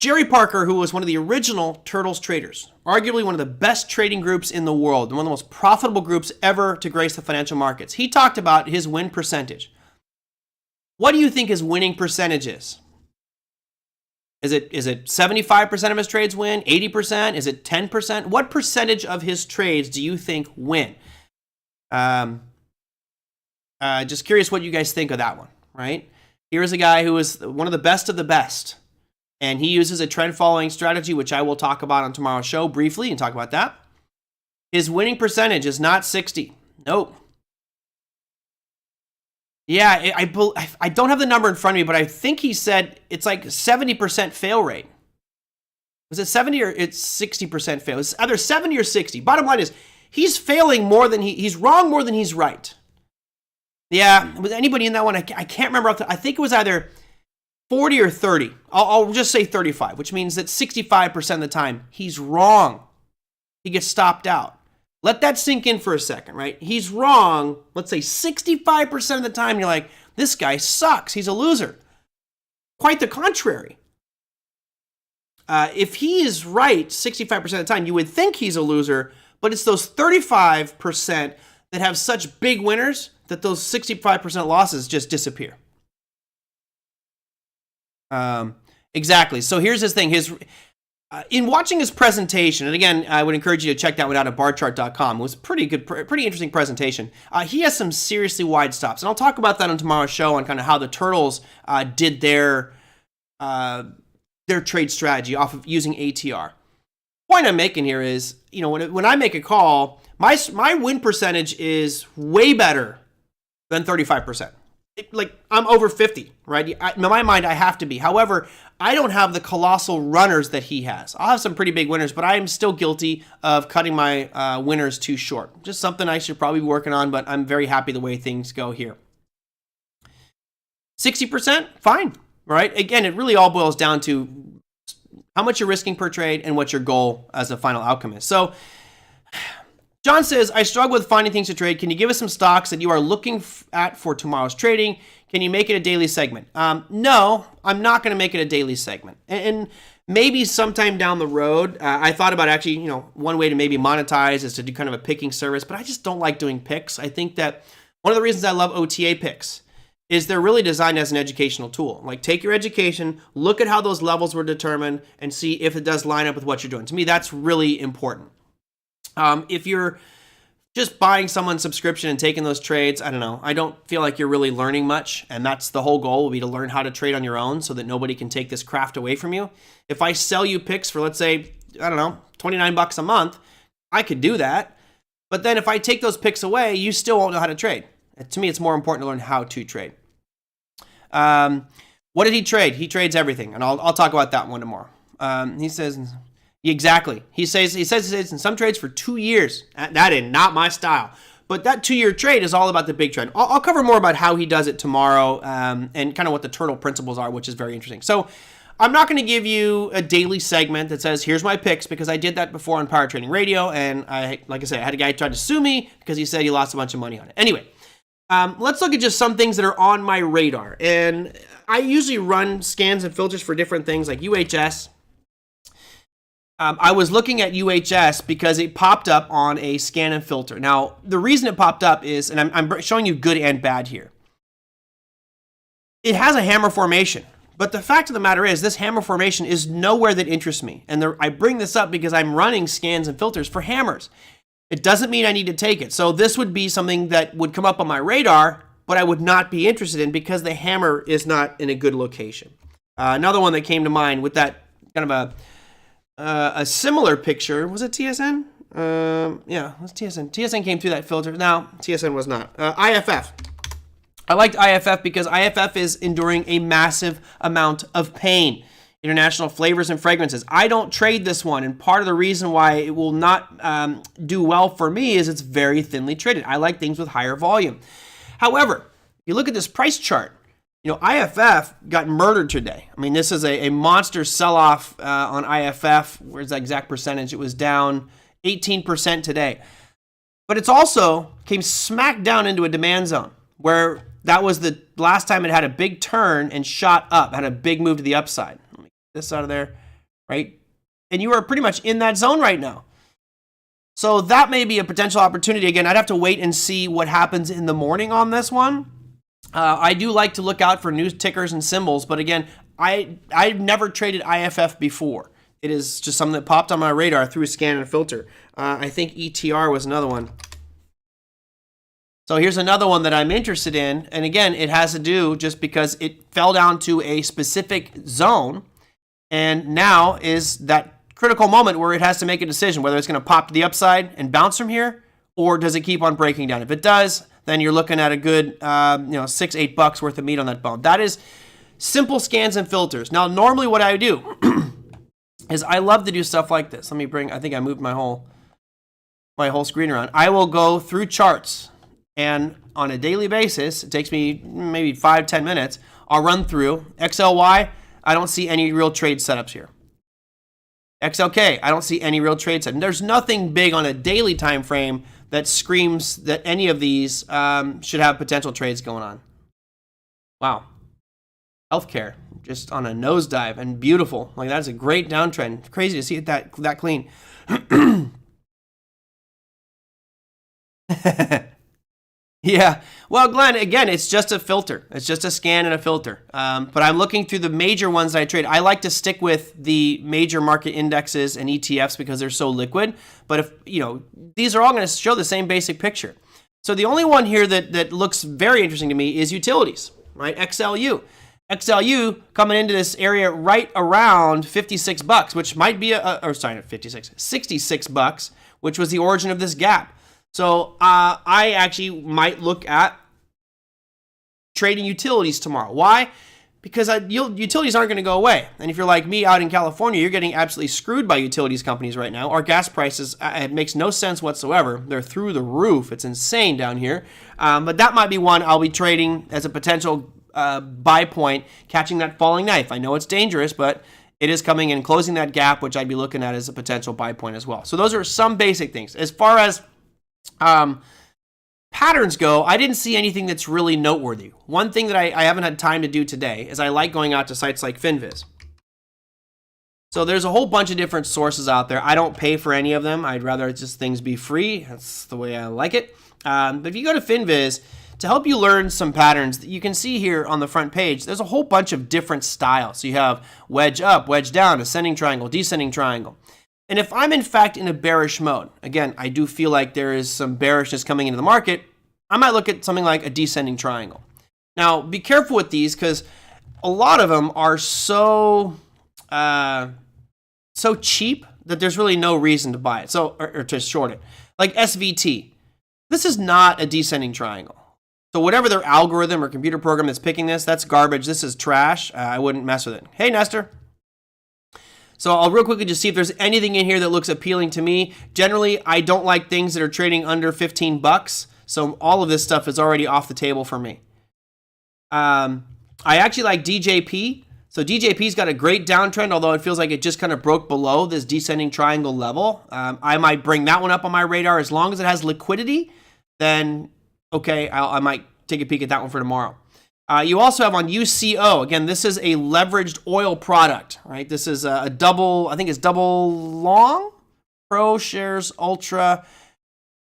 Jerry Parker, who was one of the original Turtles traders, arguably one of the best trading groups in the world, and one of the most profitable groups ever to grace the financial markets. He talked about his win percentage. What do you think his winning percentage is? Is it 75% of his trades win? 80%? Is it 10%? What percentage of his trades do you think win? Just curious what you guys think of that one, right? Here's a guy who is one of the best, and he uses a trend following strategy, which I will talk about on tomorrow's show briefly and talk about that. His winning percentage is not 60. Nope. Yeah, I don't have the number in front of me, but I think he said it's like 70% fail rate. Was it 70 or it's 60% fail? It's either 70 or 60. Bottom line is he's failing more than he's wrong more than he's right. Yeah, was anybody in that one? I can't remember. I think it was either 40 or 30. I'll just say 35, which means that 65% of the time he's wrong. He gets stopped out. Let that sink in for a second, right? He's wrong. Let's say 65% of the time you're like, this guy sucks. He's a loser. Quite the contrary. If he is right 65% of the time, you would think he's a loser, but it's those 35% that have such big winners that those 65% losses just disappear. Exactly. So here's his thing. In watching his presentation, and again, I would encourage you to check that one out at Barchart.com. It was pretty good, pretty interesting presentation. He has some seriously wide stops, and I'll talk about that on tomorrow's show on kind of how the Turtles did their trade strategy off of using ATR. Point I'm making here is, when I make a call, my win percentage is way better than 35%. Like, I'm over 50, right? In my mind, I have to be. However, I don't have the colossal runners that he has. I'll have some pretty big winners, but I am still guilty of cutting my winners too short. Just something I should probably be working on, but I'm very happy the way things go here. 60%, fine, right? Again, it really all boils down to how much you're risking per trade and what your goal as a final outcome is. So, John says, I struggle with finding things to trade. Can you give us some stocks that you are looking at for tomorrow's trading? Can you make it a daily segment? No, I'm not going to make it a daily segment. And maybe sometime down the road, I thought about actually, one way to maybe monetize is to do kind of a picking service, but I just don't like doing picks. I think that one of the reasons I love OTA picks is they're really designed as an educational tool. Like, take your education, look at how those levels were determined, and see if it does line up with what you're doing. To me, that's really important. If you're just buying someone's subscription and taking those trades, I don't know. I don't feel like you're really learning much, and that's the whole goal, will be to learn how to trade on your own so that nobody can take this craft away from you. If I sell you picks for, let's say, I don't know, $29 a month, I could do that. But then if I take those picks away, you still won't know how to trade. To me, it's more important to learn how to trade. What did he trade? He trades everything, and I'll talk about that one tomorrow. He says... Exactly. He says in some trades for 2 years. That is not my style. But that 2-year trade is all about the big trend. I'll cover more about how he does it tomorrow and kind of what the turtle principles are, which is very interesting. So I'm not going to give you a daily segment that says, here's my picks, because I did that before on Power Trading Radio, and like I said, I had a guy try to sue me because he said he lost a bunch of money on it. Anyway, let's look at just some things that are on my radar. And I usually run scans and filters for different things like UHS. I was looking at UHS because it popped up on a scan and filter. Now, the reason it popped up is, and I'm showing you good and bad here. It has a hammer formation, but the fact of the matter is this hammer formation is nowhere that interests me. And I bring this up because I'm running scans and filters for hammers. It doesn't mean I need to take it. So this would be something that would come up on my radar, but I would not be interested in because the hammer is not in a good location. Another one that came to mind with that kind of a similar picture, was it TSN? Yeah, it was TSN. TSN came through that filter. No, TSN was not. IFF. I liked IFF because IFF is enduring a massive amount of pain. International Flavors and Fragrances. I don't trade this one, and part of the reason why it will not do well for me is it's very thinly traded. I like things with higher volume. However, if you look at this price chart, IFF got murdered today. I mean, this is a monster sell-off on IFF. Where's the exact percentage? It was down 18% today. But it's also came smack down into a demand zone where that was the last time it had a big turn and shot up, had a big move to the upside. Let me get this out of there, right? And you are pretty much in that zone right now. So that may be a potential opportunity. Again, I'd have to wait and see what happens in the morning on this one. I do like to look out for new tickers and symbols, but again, I've never traded IFF before. It is just something that popped on my radar through a scan and filter. I think ETR was another one. So here's another one that I'm interested in, and again, it has to do just because it fell down to a specific zone, and now is that critical moment where it has to make a decision whether it's going to pop to the upside and bounce from here, or does it keep on breaking down. If it does, then you're looking at a good, $6-8 worth of meat on that bone. That is simple scans and filters. Now, normally what I do is I love to do stuff like this. I think I moved my whole screen around. I will go through charts, and on a daily basis, it takes me maybe 5-10 minutes. I'll run through XLY. I don't see any real trade setups here. XLK, I don't see any real trade setup. There's nothing big on a daily time frame that screams that any of these should have potential trades going on. Wow. Healthcare, just on a nosedive and beautiful. Like, that's a great downtrend. Crazy to see it that clean. Yeah. Well, Glenn, again, it's just a filter. It's just a scan and a filter. But I'm looking through the major ones that I trade. I like to stick with the major market indexes and ETFs because they're so liquid. But if, these are all going to show the same basic picture. So the only one here that looks very interesting to me is utilities, right? XLU. XLU coming into this area right around $56, which might be $66, which was the origin of this gap. So I actually might look at trading utilities tomorrow. Why? Because utilities aren't going to go away. And if you're like me out in California, you're getting absolutely screwed by utilities companies right now. Our gas prices, it makes no sense whatsoever. They're through the roof. It's insane down here. But that might be one I'll be trading as a potential buy point, catching that falling knife. I know it's dangerous, but it is coming in, closing that gap, which I'd be looking at as a potential buy point as well. So those are some basic things. As far as patterns go, I didn't see anything that's really noteworthy. One thing that I haven't had time to do today is I like going out to sites like FinViz. So there's a whole bunch of different sources out there. I don't pay for any of them. I'd rather just things be free. That's the way I like it. But if you go to FinViz, to help you learn some patterns that you can see here on the front page, there's a whole bunch of different styles. So you have wedge up, wedge down, ascending triangle, descending triangle. And if I'm in fact in a bearish mode, again, I do feel like there is some bearishness coming into the market, I might look at something like a descending triangle. Now, be careful with these because a lot of them are so cheap that there's really no reason to buy it, or to short it. Like SVT, this is not a descending triangle. So whatever their algorithm or computer program that's picking this, that's garbage. This is trash. I wouldn't mess with it. Hey, Nestor. So I'll real quickly just see if there's anything in here that looks appealing to me. Generally, I don't like things that are trading under $15. So all of this stuff is already off the table for me. I actually like DJP. So DJP's got a great downtrend, although it feels like it just kind of broke below this descending triangle level. I might bring that one up on my radar. As long as it has liquidity, then okay, I might take a peek at that one for tomorrow. You also have on UCO, again, this is a leveraged oil product, right? This is a double, I think it's double long, Pro Shares Ultra.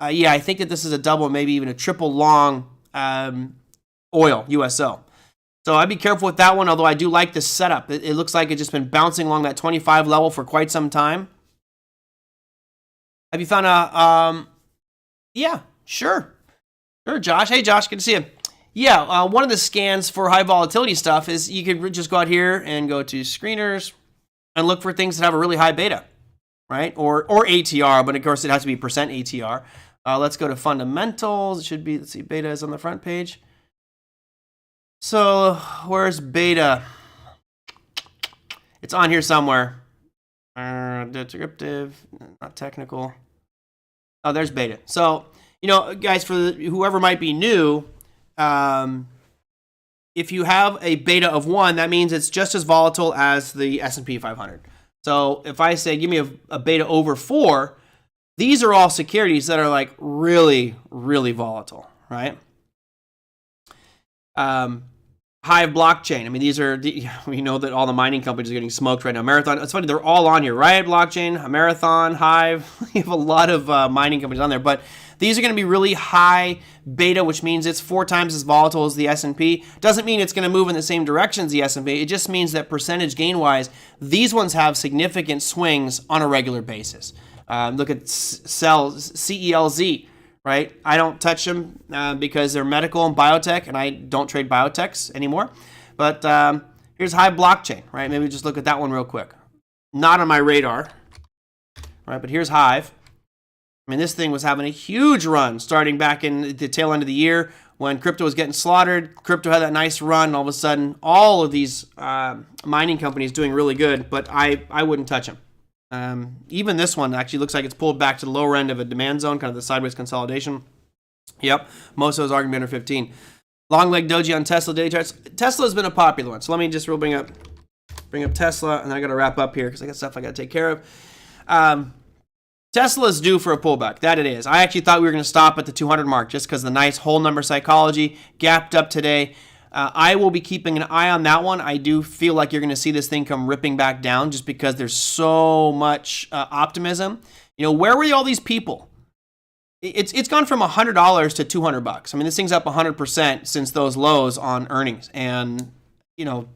Yeah, I think that this is a double, maybe even a triple long oil, USO. So I'd be careful with that one, although I do like this setup. It looks like it's just been bouncing along that 25 level for quite some time. Have you found a, yeah, sure. Sure, Josh. Hey, Josh, good to see you. Yeah, one of the scans for high volatility stuff is you could just go out here and go to screeners and look for things that have a really high beta, right? Or ATR, but of course it has to be percent ATR. Let's go to fundamentals. It should be, let's see, beta is on the front page. So where's beta? It's on here somewhere. Descriptive, not technical. Oh, there's beta. So, you know, guys, for whoever might be new, if you have a beta of 1, that means it's just as volatile as the S&P 500. So if I say, give me a beta over 4, these are all securities that are like really, really volatile, right? Hive blockchain. I mean, these are, we know that all the mining companies are getting smoked right now. Marathon, it's funny, they're all on here. Riot blockchain, Marathon, Hive. You have a lot of mining companies on there, but these are going to be really high beta, which means it's 4 times as volatile as the S&P. Doesn't mean it's going to move in the same direction as the S&P. It just means that percentage gain-wise, these ones have significant swings on a regular basis. Look at CELZ. Right? I don't touch them because they're medical and biotech, and I don't trade biotechs anymore. But here's Hive blockchain, right? Maybe just look at that one real quick. Not on my radar, right? But here's Hive. I mean, this thing was having a huge run starting back in the tail end of the year when crypto was getting slaughtered. Crypto had that nice run. All of a sudden, all of these mining companies doing really good, but I wouldn't touch them. Even this one actually looks like it's pulled back to the lower end of a demand zone, kind of the sideways consolidation. Yep, most of those are going to be under 15. Long leg doji on Tesla daily charts. Tesla has been a popular one, so let me just bring up Tesla, and then I got to wrap up here because I got stuff I got to take care of. Tesla is due for a pullback. That it is. I actually thought we were going to stop at the 200 mark just because the nice whole number psychology gapped up today. I will be keeping an eye on that one. I do feel like you're going to see this thing come ripping back down just because there's so much optimism. You know, where were all these people? It's gone from $100 to $200. I mean, this thing's up 100% since those lows on earnings. And, you know,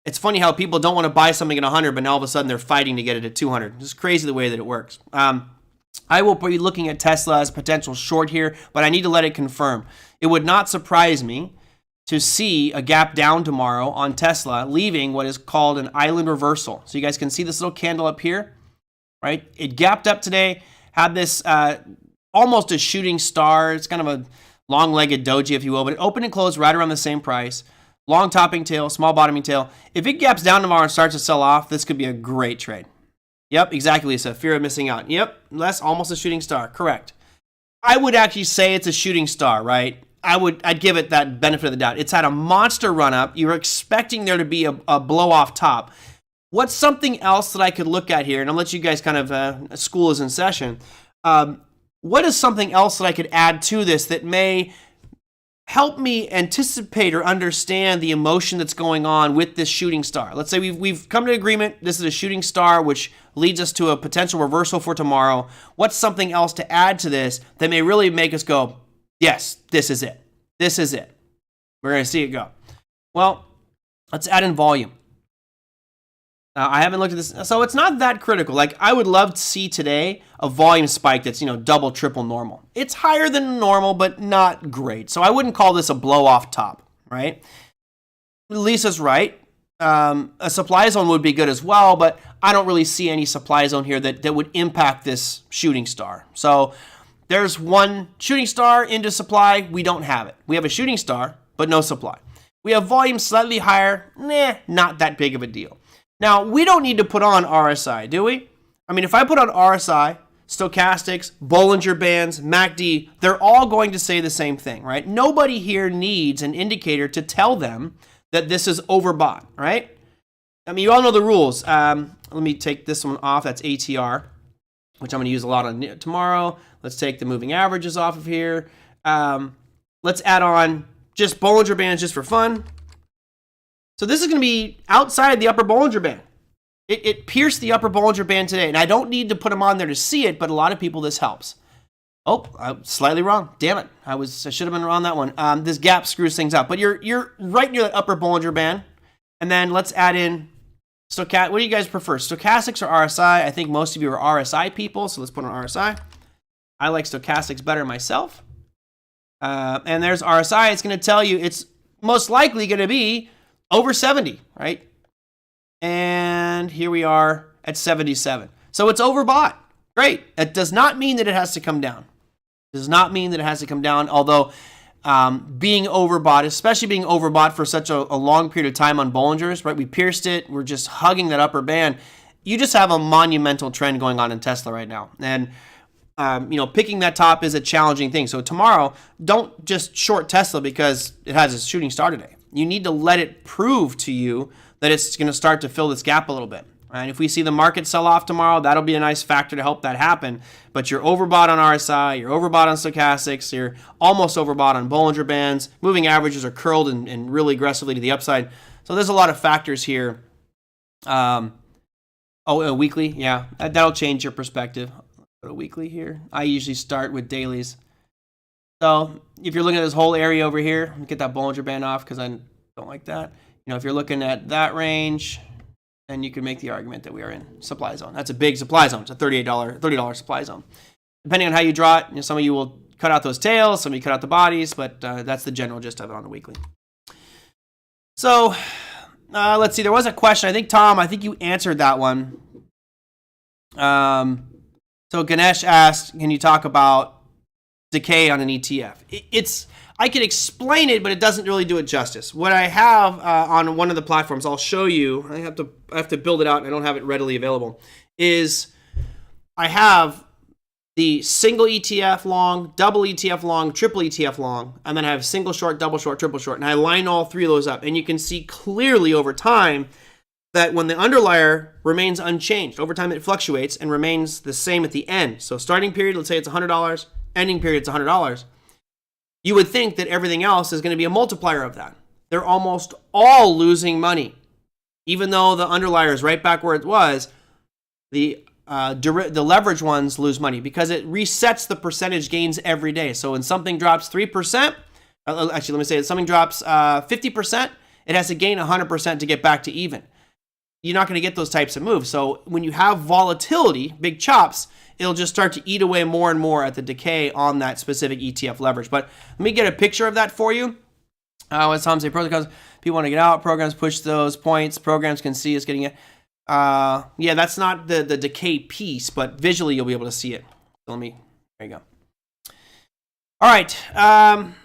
it's funny how people don't want to buy something at 100, but now all of a sudden they're fighting to get it at 200. It's crazy the way that it works. I will be looking at Tesla as a potential short here, but I need to let it confirm. It would not surprise me to see a gap down tomorrow on Tesla, leaving what is called an island reversal. So you guys can see this little candle up here, right? It gapped up today, had this almost a shooting star. It's kind of a long-legged doji, if you will, but it opened and closed right around the same price. Long topping tail, small bottoming tail. If it gaps down tomorrow and starts to sell off, this could be a great trade. Yep, exactly, Lisa. Fear of missing out. Yep, that's almost a shooting star. Correct. I would actually say it's a shooting star, right? I'd give it that benefit of the doubt. It's had a monster run up. You're expecting there to be a blow off top. What's something else that I could look at here? And I'll let you guys kind of, school is in session. What is something else that I could add to this that may help me anticipate or understand the emotion that's going on with this shooting star? Let's say we've come to an agreement. This is a shooting star, which leads us to a potential reversal for tomorrow. What's something else to add to this that may really make us go, yes, this is it. This is it. We're going to see it go. Well, let's add in volume. I haven't looked at this, so it's not that critical. Like, I would love to see today a volume spike that's, double, triple normal. It's higher than normal, but not great. So I wouldn't call this a blow-off top, right? Lisa's right. A supply zone would be good as well, but I don't really see any supply zone here that would impact this shooting star. So there's one shooting star into supply. We don't have it. We have a shooting star, but no supply. We have volume slightly higher. Not that big of a deal. Now, we don't need to put on RSI, do we? I mean, if I put on RSI, stochastics, Bollinger Bands, MACD, they're all going to say the same thing, right? Nobody here needs an indicator to tell them that this is overbought, right? I mean, you all know the rules. Let me take this one off. That's ATR, which I'm going to use a lot on tomorrow. Let's take the moving averages off of here. Let's add on just Bollinger Bands just for fun. So this is going to be outside the upper Bollinger Band. It pierced the upper Bollinger Band today, and I don't need to put them on there to see it, but a lot of people this helps. Oh, I'm slightly wrong. Damn it. I should have been on that one. This gap screws things up, but you're right near that upper Bollinger Band. And then let's add in what do you guys prefer? Stochastics or RSI? I think most of you are RSI people, so let's put on RSI. I like stochastics better myself. And there's RSI. It's going to tell you it's most likely going to be over 70, right? And here we are at 77. So it's overbought. Great. That does not mean that it has to come down. It does not mean that it has to come down, although being overbought, especially being overbought for such a long period of time on Bollingers, right? We pierced it. We're just hugging that upper band. You just have a monumental trend going on in Tesla right now. And, picking that top is a challenging thing. So tomorrow, don't just short Tesla because it has a shooting star today. You need to let it prove to you that it's going to start to fill this gap a little bit. And if we see the market sell off tomorrow, that'll be a nice factor to help that happen. But you're overbought on RSI, you're overbought on stochastics, you're almost overbought on Bollinger Bands. Moving averages are curled and really aggressively to the upside. So there's a lot of factors here. Weekly, yeah, that'll change your perspective. Go to weekly here. I usually start with dailies. So if you're looking at this whole area over here, get that Bollinger Band off because I don't like that. If you're looking at that range, then you can make the argument that we are in supply zone. That's a big supply zone. It's a $30 supply zone. Depending on how you draw it, some of you will cut out those tails, some of you cut out the bodies, but that's the general gist of it on the weekly. So let's see. There was a question. I think, Tom, you answered that one. So Ganesh asked, can you talk about decay on an ETF? I can explain it, but it doesn't really do it justice. What I have on one of the platforms, I'll show you. I have to build it out, and I don't have it readily available. Is I have the single ETF long, double ETF long, triple ETF long, and then I have single short, double short, triple short, and I line all three of those up. And you can see clearly over time that when the underlier remains unchanged, over time it fluctuates and remains the same at the end. So starting period, let's say it's $100, ending period, it's $100. You would think that everything else is going to be a multiplier of that. They're almost all losing money. Even though the underlier is right back where it was, the leverage ones lose money because it resets the percentage gains every day. So when something drops 3%, actually let me say it, something drops 50%, it has to gain 100% to get back to even. You're not going to get those types of moves. So when you have volatility, big chops, it'll just start to eat away more and more at the decay on that specific ETF leverage. But let me get a picture of that for you. What Tom say? Pros and cons. People want to get out. Programs push those points. Programs can see us getting it. Yeah, that's not the decay piece, but visually you'll be able to see it. So there you go. All right,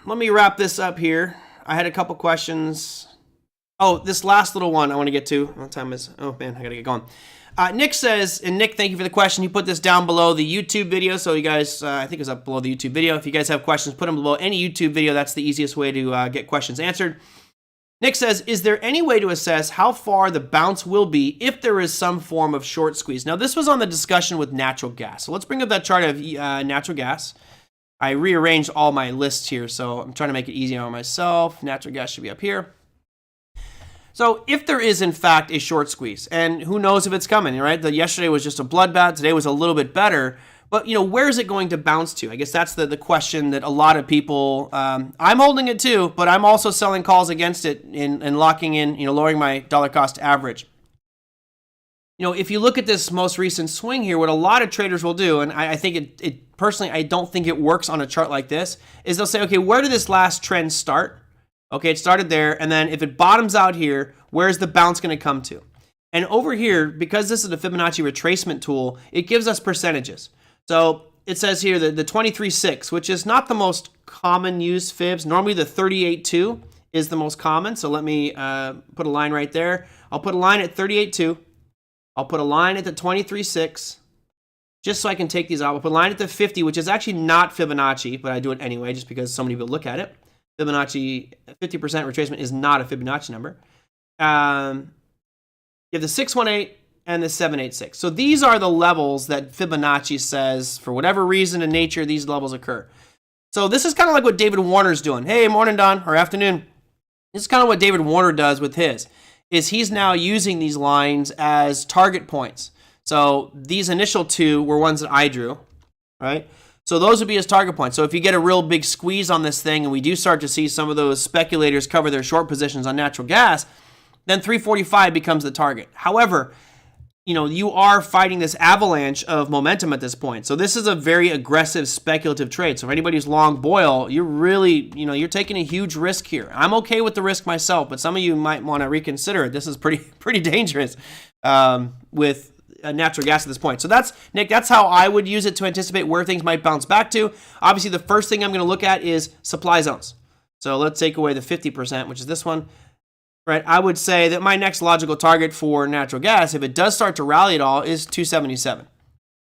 let me wrap this up here. I had a couple questions. Oh, this last little one I want to get to. What time is? Oh man, I gotta get going. Nick says, and Nick, thank you for the question. He put this down below the YouTube video, so you guys, I think it was up below the YouTube video. If you guys have questions, put them below any YouTube video. That's the easiest way to get questions answered. Nick says, is there any way to assess how far the bounce will be if there is some form of short squeeze? Now, this was on the discussion with natural gas. So let's bring up that chart of natural gas. I rearranged all my lists here, so I'm trying to make it easy on myself. Natural gas should be up here. So if there is, in fact, a short squeeze, and who knows if it's coming, right? Yesterday was just a bloodbath. Today was a little bit better. But, where is it going to bounce to? I guess that's the question that a lot of people, I'm holding it too, but I'm also selling calls against it and locking in, lowering my dollar cost average. If you look at this most recent swing here, what a lot of traders will do, and I think it personally, I don't think it works on a chart like this, is they'll say, okay, where did this last trend start? Okay, it started there, and then if it bottoms out here, where's the bounce going to come to? And over here, because this is a Fibonacci retracement tool, it gives us percentages. So it says here the 23.6, which is not the most common used fibs. Normally the 38.2 is the most common. So let me put a line right there. I'll put a line at 38.2. I'll put a line at the 23.6, just so I can take these out. I'll put a line at the 50, which is actually not Fibonacci, but I do it anyway just because so many people look at it. Fibonacci, 50% retracement is not a Fibonacci number. You have the 618 and the 786. So these are the levels that Fibonacci says, for whatever reason in nature, these levels occur. So this is kind of like what David Warner's doing. Hey, morning, Don, or afternoon. This is kind of what David Warner does with his, is he's now using these lines as target points. So these initial two were ones that I drew, right? So those would be his target points. So if you get a real big squeeze on this thing and we do start to see some of those speculators cover their short positions on natural gas, then 345 becomes the target. However, you are fighting this avalanche of momentum at this point. So this is a very aggressive speculative trade. So if anybody's long Boyle, you're really, you're taking a huge risk here. I'm okay with the risk myself, but some of you might want to reconsider it. This is pretty dangerous with natural gas at this point. So Nick, that's how I would use it to anticipate where things might bounce back to. Obviously, the first thing I'm going to look at is supply zones. So let's take away the 50%, which is this one. Right, I would say that my next logical target for natural gas, if it does start to rally at all, is 277.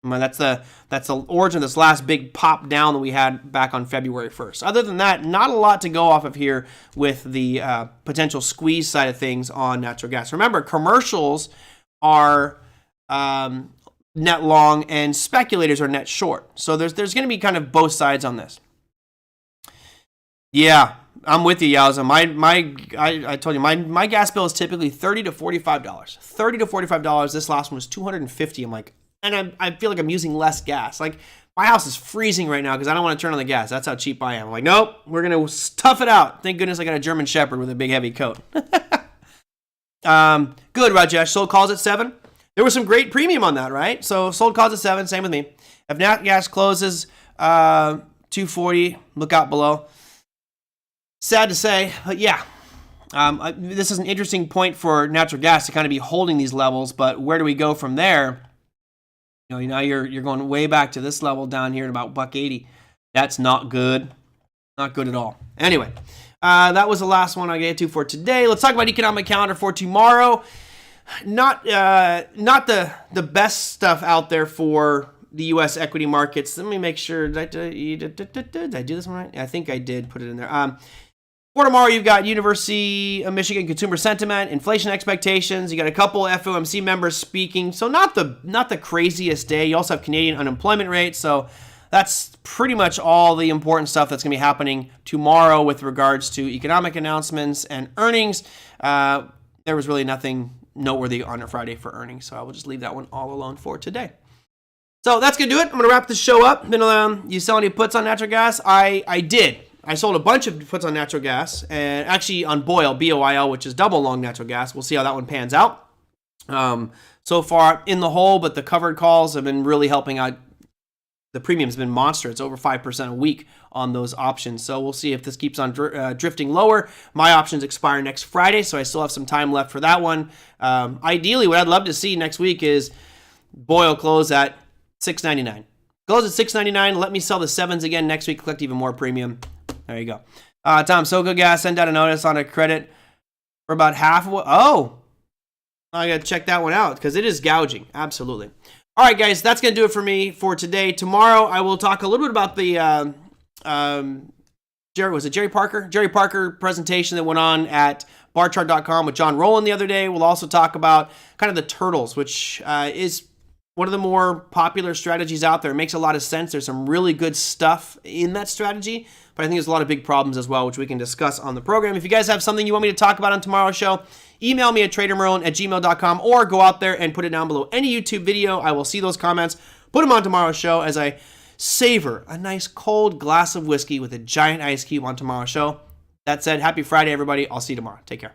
That's the origin of this last big pop down that we had back on February 1st. Other than that, not a lot to go off of here with the potential squeeze side of things on natural gas. Remember, commercials are net long and speculators are net short. So there's going to be kind of both sides on this. Yeah. I'm with you, Yowza. I told you, my gas bill is typically $30 to $45. $30 to $45. This last one was $250. I'm like, and I feel like I'm using less gas. Like, my house is freezing right now because I don't want to turn on the gas. That's how cheap I am. I'm like, nope, we're going to tough it out. Thank goodness I got a German Shepherd with a big, heavy coat. Good, Rajesh. Sold calls at 7. There was some great premium on that, right? So sold calls at 7. Same with me. If nat gas closes 240, look out below. Sad to say, but yeah, this is an interesting point for natural gas to kind of be holding these levels, but where do we go from there? Now you're going way back to this level down here at about $1.80. That's not good. Not good at all. Anyway, that was the last one I get to for today. Let's talk about economic calendar for tomorrow. Not the best stuff out there for the U.S. equity markets. Let me make sure. Did I do this one right? I think I did put it in there. For tomorrow, you've got University of Michigan consumer sentiment, inflation expectations. You got a couple FOMC members speaking, so not the craziest day. You also have Canadian unemployment rate, so that's pretty much all the important stuff that's going to be happening tomorrow with regards to economic announcements and earnings. There was really nothing noteworthy on a Friday for earnings, so I will just leave that one all alone for today. So that's going to do it. I'm going to wrap this show up. You sell any puts on natural gas? I did. I sold a bunch of puts on natural gas, and actually on Boyle, BOIL, which is double long natural gas. We'll see how that one pans out. So far in the hole, but the covered calls have been really helping out. The premium's been monster. It's over 5% a week on those options. So we'll see if this keeps on drifting lower. My options expire next Friday, so I still have some time left for that one. Ideally, what I'd love to see next week is Boyle close at $6.99. Close at $6.99. Let me sell the 7s again next week. Collect even more premium. There you go. Tom, SoCo Gas sent out a notice on a credit for about half of what. Oh, I got to check that one out because it is gouging. Absolutely. All right, guys, that's going to do it for me for today. Tomorrow, I will talk a little bit about the Jerry Parker presentation that went on at Barchart.com with John Rowland the other day. We'll also talk about kind of the turtles, which is one of the more popular strategies out there. It makes a lot of sense. There's some really good stuff in that strategy, but I think there's a lot of big problems as well, which we can discuss on the program. If you guys have something you want me to talk about on tomorrow's show, email me at TraderMerlin@gmail.com or go out there and put it down below any YouTube video. I will see those comments, put them on tomorrow's show as I savor a nice cold glass of whiskey with a giant ice cube on tomorrow's show. That said, happy Friday, everybody. I'll see you tomorrow. Take care.